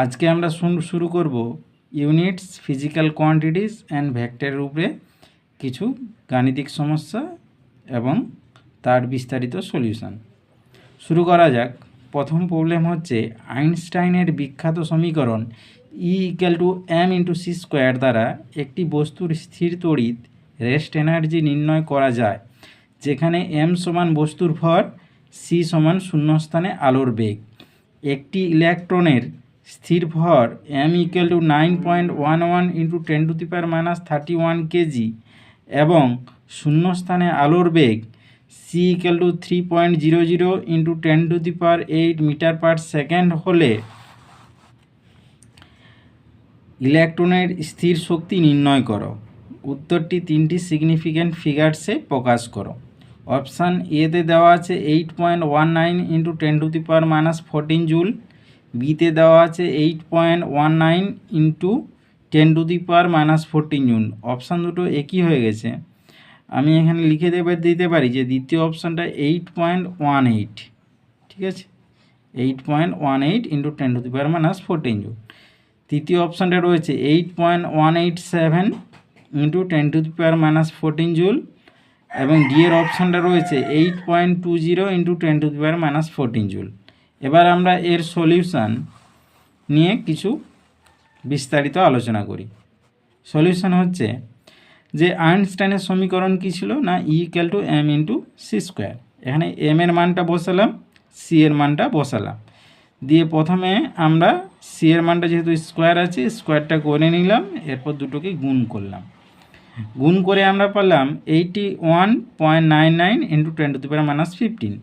আজকে আমরা শুরু করব ইউনিটস, ফিজিক্যাল কোয়ান্টিটিস অ্যান্ড ভেক্টরের উপরে কিছু গাণিতিক সমস্যা এবং তার বিস্তারিত সলিউশন। শুরু করা যাক। প্রথম প্রবলেম হচ্ছে আইনস্টাইনের বিখ্যাত সমীকরণ E=m×c² দ্বারা একটি বস্তুর স্থির তড়িৎ রেস্ট এনার্জি নির্ণয় করা যায়, যেখানে m সমান বস্তুর ভর, c সমান শূন্যস্থানে আলোর বেগ। একটি ইলেকট্রনের স্থির ভর m = 9.11 × 10⁻³ কেজি এবং শূন্যস্থানে আলোর বেগ c = 3.00 × 10⁸ মিটার/সেকেন্ড হলে ইলেকট্রনের স্থির শক্তি নির্ণয় করো। উত্তরটি তিনটি সিগনিফিক্যান্ট ফিগারসে প্রকাশ করো। অপশান এতে দেওয়া আছে 8.19 × 10⁻14 জুল, বিতে দেওয়া আছে 8.19 × 10⁻14 জুল। অপশান দুটো একই হয়ে গেছে। আমি এখানে লিখে দিতে পারি যে দ্বিতীয় অপশানটা 8.18, ঠিক আছে, 8.18 × 10⁻14 জুল। তৃতীয় অপশানটা রয়েছে 8.187 × 10⁻14 জুল এবং ডি এর অপশানটা রয়েছে 8.20 × 10⁻14 জুল। এবার আমরা এর সলিউশান নিয়ে কিছু বিস্তারিত আলোচনা করি। সলিউশন হচ্ছে যে আইনস্টাইনের সমীকরণ কী ছিল না, E=m×c²। এখানে m এর মানটা বসালাম, c এর মানটা বসালাম, দিয়ে প্রথমে আমরা c এর মানটা যেহেতু স্কোয়ার আছে স্কোয়ারটা করে নিলাম, এরপর দুটোকে গুণ করলাম। গুণ করে আমরা পেলাম 81.99 × 10⁻15।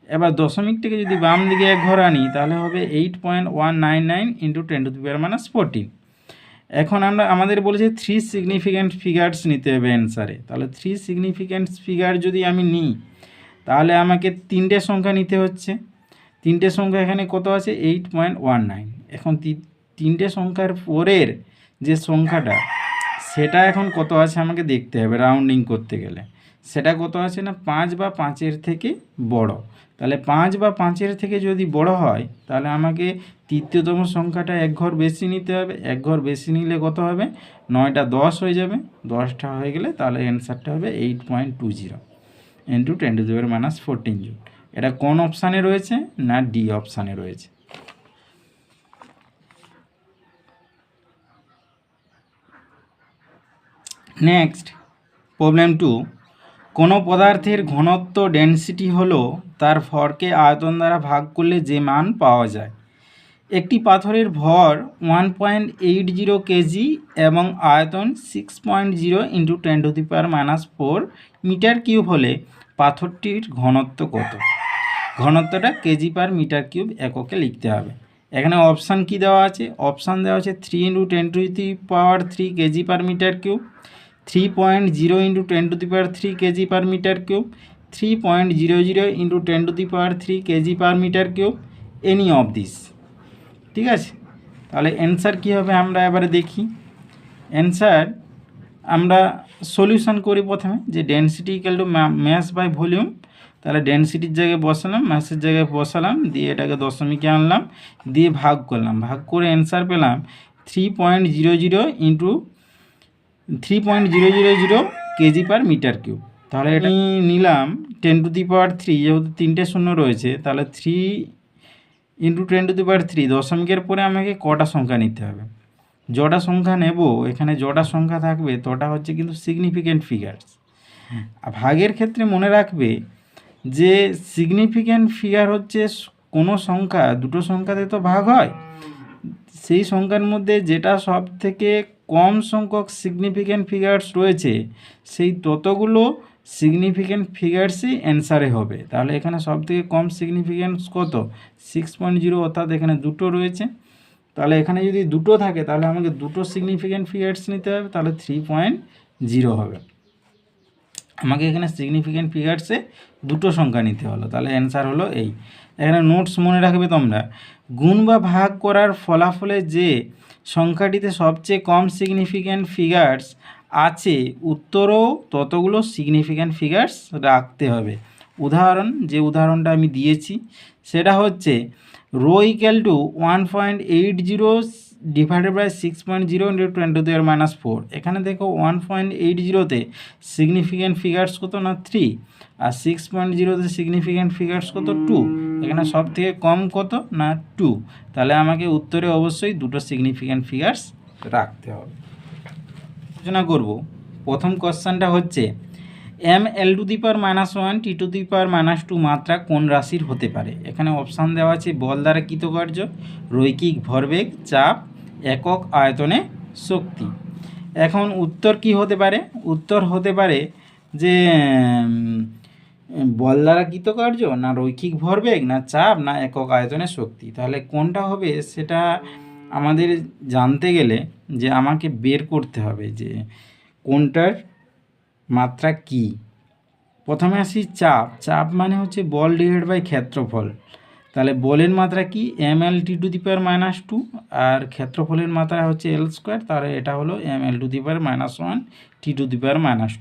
এবার দশমিকটাকে যদি বাম দিকে এক ঘর আনি তাহলে হবে 8.199 × 10⁻14। এখন আমাদের বলেছে 3 সিগনিফিক্যান্ট ফিগার্স নিতে হবে অ্যান্সারে। তাহলে 3 সিগনিফিক্যান্ট ফিগার যদি আমি নিই তাহলে আমাকে তিনটে সংখ্যা নিতে হচ্ছে। তিনটে সংখ্যা এখানে কত আছে, 8.19। এখন তিনটে সংখ্যার পরের যে সংখ্যাটা সেটা এখন কত আছে আমাকে দেখতে হবে রাউন্ডিং করতে গেলে। সেটা কত আছে না 5 বা 5-এর থেকে বড়। তাহলে 5 বা 5-এর থেকে যদি বড় হয় তাহলে আমাকে তৃতীয়তম সংখ্যাটা এক ঘর বেশি নিতে হবে। এক ঘর বেশি নিলে কত হবে, 9টা 10 হয়ে যাবে। 10টা হয়ে গেলে তাহলে অ্যান্সারটা হবে 8.20 × 10⁻14 জুল। এটা কোন অপশানে রয়েছে না, ডি অপশানে রয়েছে। নেক্সট প্রবলেম 2, কোনো পদার্থের ঘনত্ব ডেনসিটি হলো তার ভরকে আয়তন দ্বারা ভাগ করলে যে মান পাওয়া যায়। একটি পাথরের ভর 1.80 কেজি এবং আয়তন 6.0 × 10⁻4 মিটার³ হলে পাথরটির ঘনত্ব কত? ঘনত্বটা kg/m³ এককে লিখতে হবে। এখানে অপশান কি দেওয়া আছে, অপশান দেওয়া আছে 3 × 10⁻³ kg/m³, 3.0 × 10⁻³ kg/m³, 3.00 × 10⁻³ kg/m³, any of this. ঠিক আছে, তাহলে অ্যান্সার কী হবে আমরা এবারে দেখি। অ্যান্সার আমরা সলিউশন করি প্রথমে, যে ডেনসিটি =মাস/ভলিউম। তাহলে ডেনসিটির জায়গায় বসালাম, ম্যাসের জায়গায় বসালাম, দিয়ে এটাকে দশমিকে আনলাম, দিয়ে ভাগ করলাম। ভাগ করে অ্যান্সার পেলাম 3.00 kg/m³। তাহলে এটা নিলাম 10⁻³ যেহেতু তিনটে শূন্য রয়েছে, তাহলে 3 × 10⁻³ দশমিকের পরে আমাকে কটা সংখ্যা নিতে হবে। যটা সংখ্যা নেব এখানে যটা সংখ্যা থাকবে তটা হচ্ছে কিন্তু সিগনিফিক্যান্ট ফিগারস। ভাগের ক্ষেত্রে মনে রাখবে যে সিগনিফিক্যান্ট ফিগার হচ্ছে কোনো সংখ্যা দুটো সংখ্যাতে তো ভাগ হয়, সেই সংখ্যার মধ্যে যেটা সব থেকে কম সংখ্যক সিগনিফিক্যান্ট ফিগার্স রয়েছে সেই ততগুলো সিগনিফিক্যান্ট ফিগার্সই অ্যান্সারে হবে। তাহলে এখানে সব থেকে কম সিগনিফিক্যান্স কত, 6.0, অর্থাৎ এখানে দুটো রয়েছে। তাহলে এখানে যদি দুটো থাকে তাহলে আমাকে দুটো সিগনিফিক্যান্ট ফিগার্স নিতে হবে, তাহলে 3.0 হবে। আমাকে এখানে সিগনিফিক্যান্ট ফিগার্সে দুটো সংখ্যা নিতে হলো, তাহলে অ্যান্সার হলো এই। এখানে নোটস মনে রাখবে তোমরা, গুণ বা ভাগ করার ফলাফলে যে সংখ্যাটিতে সবচেয়ে কম সিগনিফিক্যান্ট ফিগার্স আছে উত্তরও ততগুলো সিগনিফিক্যান্ট ফিগার্স রাখতে হবে। উদাহরণ, যে উদাহরণটা আমি দিয়েছি সেটা হচ্ছে rho equal to 1.80 divided by 6.0 into 10⁻⁴। এখানে দেখো 1.80তে সিগনিফিক্যান্ট ফিগার্স কত না 3, আর 6.0তে সিগনিফিক্যান্ট ফিগার্স কত 2। এখানে সব থেকে কম কত না 2। তাহলে আমাকে উত্তরে অবশ্যই দুটো সিগনিফিক্যান্ট ফিগার্স রাখতে হবে। আলোচনা করব প্রথম কোশ্চেনটা হচ্ছে m(l⁻⁻1 t⁻⁻2 মাত্রা কোন রাশির হতে পারে। এখানে অপশান দেওয়া আছে বল দ্বারা কৃতকার্য, রৈখিক ভরবেগ, চাপ, একক আয়তনে শক্তি। এখন উত্তর কি হতে পারে? উত্তর হতে পারে যে বল দ্বারা কৃতকার্য, না রৈখিক ভরবেগ, না চাপ, না একক আয়তনে শক্তি। তাহলে কোনটা হবে সেটা আমাদের জানতে গেলে যে আমাকে বের করতে হবে যে কোনটার মাত্রা কি। প্রথমে আসি চাপ। চাপ মানে হচ্ছে বল ডিভাইড বাই ক্ষেত্রফল। তাহলে বলের মাত্রা কি ml(t⁻⁻2) আর ক্ষেত্রফলের মাত্রা হচ্ছে l²। তাহলে এটা হলো ml(1 t⁻²),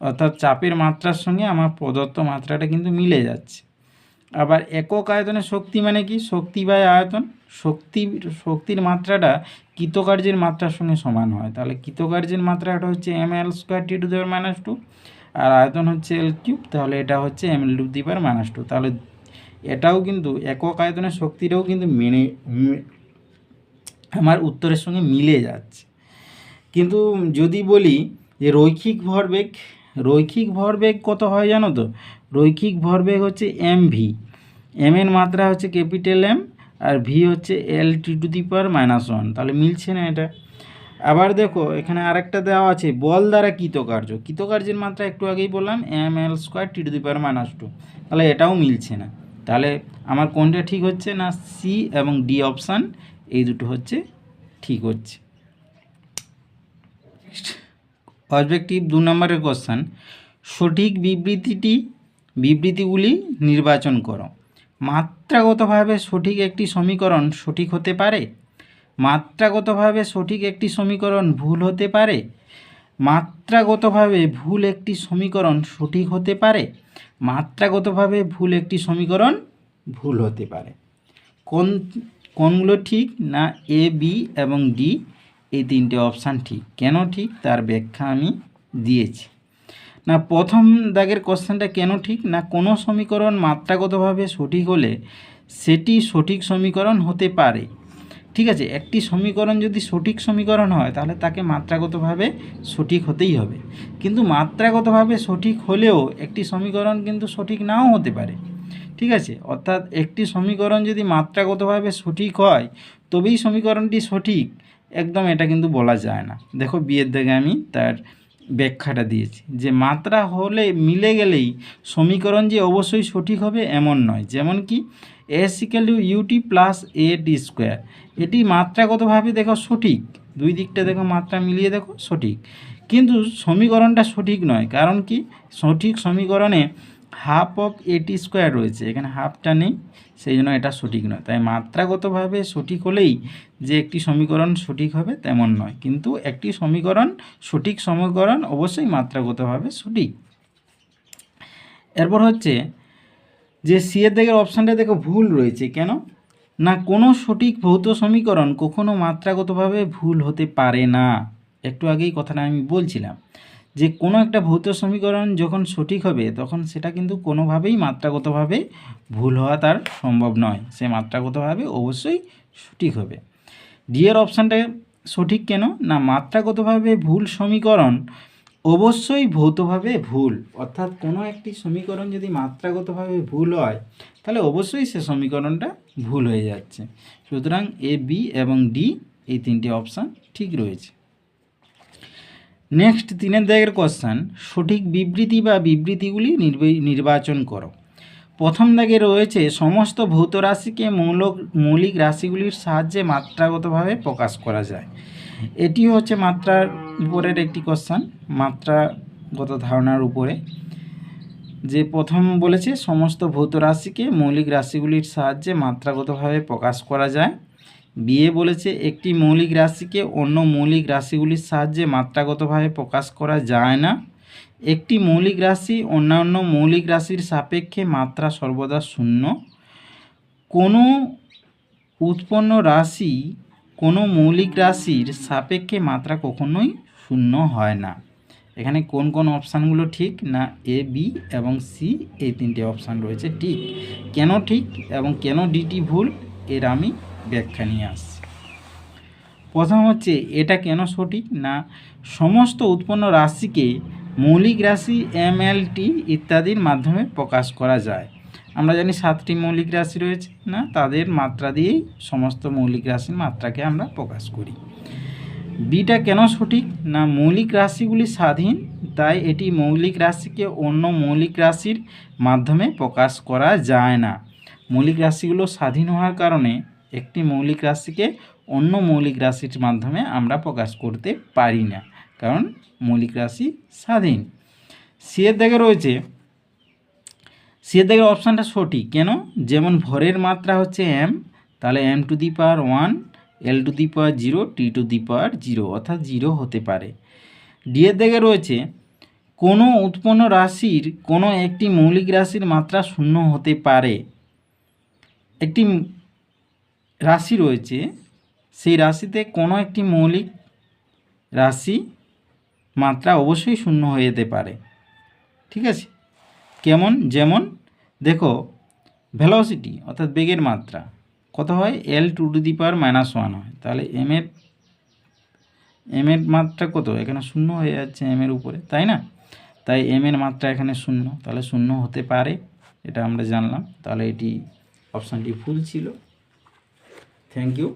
অর্থাৎ চাপের মাত্রার সঙ্গে আমার প্রদত্ত মাত্রাটা কিন্তু মিলে যাচ্ছে। আবার একক আয়তনে শক্তি মানে কি শক্তি বাই আয়তন। শক্তির মাত্রাটা কৃতকার্যের মাত্রার সঙ্গে সমান হয়। তাহলে কৃতকার্যের মাত্রাটা হচ্ছে ml² t⁻², আর আয়তন হচ্ছে l³। তাহলে এটা হচ্ছে ml⁻²। তাহলে এটাও কিন্তু একক আয়তনের শক্তিটাও কিন্তু আমার উত্তরের সঙ্গে মিলে যাচ্ছে। কিন্তু যদি বলি যে রৈখিক ভরবেগ কত হয় জানো তো? রৈখিক ভরবেগ হচ্ছে mv। এম এর মাত্রা হচ্ছে ক্যাপিটাল এম, আর ভি হচ্ছে l(t⁻⁻1)। তাহলে মিলছে না এটা। আবার দেখো এখানে আরেকটা দেওয়া আছে বল দ্বারা কৃতকার্যের মাত্রা একটু আগেই বললাম ml² t⁻²। তাহলে এটাও মিলছে না। তাহলে আমার কোনটা ঠিক হচ্ছে না সি এবং ডি অপশান, এই দুটো হচ্ছে ঠিক হচ্ছে। অবজেক্টিভ 2 নম্বরের কোশ্চেন, সঠিক বিবৃতিগুলি নির্বাচন করো। মাত্রাগতভাবে সঠিক একটি সমীকরণ সঠিক হতে পারে, মাত্রাগতভাবে সঠিক একটি সমীকরণ ভুল হতে পারে, মাত্রাগতভাবে ভুল একটি সমীকরণ সঠিক হতে পারে, মাত্রাগতভাবে ভুল একটি সমীকরণ ভুল হতে পারে। কোনগুলো ঠিক না এ, বি এবং ডি এই তিনটে অপশান ঠিক। কেন ঠিক তার ব্যাখ্যা আমি দিয়েছি। না প্রথম দাগের কোশ্চেনটা কেন ঠিক না কোনো সমীকরণ মাত্রাগতভাবে সঠিক হলে সেটি সঠিক সমীকরণ হতে পারে। ঠিক আছে, একটি সমীকরণ যদি সঠিক সমীকরণ হয় তাহলে তাকে মাত্রাগতভাবে সঠিক হতেই হবে। কিন্তু মাত্রাগতভাবে সঠিক হলেও একটি সমীকরণ কিন্তু সঠিক নাও হতে পারে। ঠিক আছে, অর্থাৎ একটি সমীকরণ যদি মাত্রাগতভাবে সঠিক হয় তবেই সমীকরণটি সঠিক, একদম এটা কিন্তু বলা যায় না। দেখো বিয়ের দাগে আমি তার ব্যাখ্যাটা দিয়েছি যে মাত্রা হলে মিলে গেলেই সমীকরণ যে অবশ্যই সঠিক হবে এমন নয়। যেমন কি s=ut + a_t², এটি মাত্রাগতভাবে দেখো সঠিক, দুই দিকটা দেখো মাত্রা মিলিয়ে দেখো সঠিক, কিন্তু সমীকরণটা সঠিক নয়। কারণ কি সঠিক সমীকরণে ½ রয়েছে, এখানে হাফটা নেই, সেই জন্য এটা সঠিক নয়। তাই মাত্রাগতভাবে সঠিক হলেই যে একটি সমীকরণ সঠিক হবে তেমন নয়, কিন্তু একটি সঠিক সমীকরণ অবশ্যই মাত্রাগতভাবে সঠিক। এরপর হচ্ছে যে সি এর দিকের অপশানটা দেখো ভুল রয়েছে। কেন না কোনো সঠিক ভৌত সমীকরণ কখনো মাত্রাগতভাবে ভুল হতে পারে না। একটু আগেই কথাটা আমি বলছিলাম যে কোনো একটা ভৌত সমীকরণ যখন সঠিক হবে তখন সেটা কিন্তু কোনোভাবেই মাত্রাগতভাবে ভুল হওয়া তার সম্ভব নয়, সে মাত্রাগতভাবে অবশ্যই সঠিক হবে। ডি এর অপশানটা সঠিক কেন না মাত্রাগতভাবে ভুল সমীকরণ অবশ্যই ভৌতভাবে ভুল, অর্থাৎ কোনো একটি সমীকরণ যদি মাত্রাগতভাবে ভুল হয় তাহলে অবশ্যই সে সমীকরণটা ভুল হয়ে যাচ্ছে। সুতরাং এ, বি এবং ডি এই তিনটে অপশান ঠিক রয়েছে। নেক্সট 3 দাগের কোশ্চেন, সঠিক বিবৃতি বা বিবৃতিগুলি নির্বাচন করো। প্রথম দাগে রয়েছে সমস্ত ভৌত রাশিকে মৌলিক রাশিগুলির সাহায্যে মাত্রাগতভাবে প্রকাশ করা যায়। এটি হচ্ছে মাত্রার উপরের একটি কোশ্চেন, মাত্রাগত ধারণার উপরে। যে প্রথম বলেছে সমস্ত ভৌত রাশিকে মৌলিক রাশিগুলির সাহায্যে মাত্রাগতভাবে প্রকাশ করা যায়। বিয়ে বলেছে একটি মৌলিক রাশিকে অন্য মৌলিক রাশিগুলির সাহায্যে মাত্রাগতভাবে প্রকাশ করা যায় না। একটি মৌলিক রাশি অন্যান্য মৌলিক রাশির সাপেক্ষে মাত্রা সর্বদা শূন্য। কোনো উৎপন্ন রাশি কোনো মৌলিক রাশির সাপেক্ষে মাত্রা কখনোই শূন্য হয় না। এখানে কোন কোন অপশানগুলো ঠিক না, এ, বি এবং সি, এই তিনটে অপশান রয়েছে ঠিক। কেন ঠিক এবং কেন ডিটি ভুল এর আমি ব্যাখ্যা নিয়ে আসছি। প্রথম হচ্ছে এটা কেন সঠিক না, সমস্ত উৎপন্ন রাশিকে মৌলিক রাশি এমএলটি ইত্যাদির মাধ্যমে প্রকাশ করা যায়। আমরা জানি 7টি মৌলিক রাশি রয়েছে না, তাদের মাত্রা দিয়েই সমস্ত মৌলিক রাশির মাত্রাকে আমরা প্রকাশ করি। বিটা কেন সঠিক না, মৌলিক রাশিগুলি স্বাধীন, তাই এটি মৌলিক রাশিকে অন্য মৌলিক রাশির মাধ্যমে প্রকাশ করা যায় না। মৌলিক রাশিগুলো স্বাধীন হওয়ার কারণে একটি মৌলিক রাশিকে অন্য মৌলিক রাশির মাধ্যমে আমরা প্রকাশ করতে পারি না, কারণ মৌলিক রাশি স্বাধীন। সি এর দাগে রয়েছে, সি এর দাগের অপশানটা সঠিক কেন, যেমন ভরের মাত্রা হচ্ছে এম, তাহলে m to the power 1, l to the power 0, t to the power 0, অর্থাৎ 0 হতে পারে। ডি এর দাগে রয়েছে কোনো উৎপন্ন রাশির কোনো একটি মৌলিক রাশির মাত্রা শূন্য হতে পারে। একটি রাশি রয়েছে, সেই রাশিতে কোনো একটি মৌলিক রাশি মাত্রা অবশ্যই শূন্য হয়ে যেতে পারে, ঠিক আছে। কেমন, যেমন দেখো ভেলোসিটি অর্থাৎ বেগের মাত্রা কত হয়, l টু দি পাওয়ার -1 হয়, তাহলে এম এর মাত্রা কত, এখানে শূন্য হয়ে যাচ্ছে এম এর উপরে, তাই না, তাই এম এর মাত্রা এখানে শূন্য, তাহলে শূন্য হতে পারে, এটা আমরা জানলাম। তাহলে এটি অপশানটি ভুল ছিল। Thank you.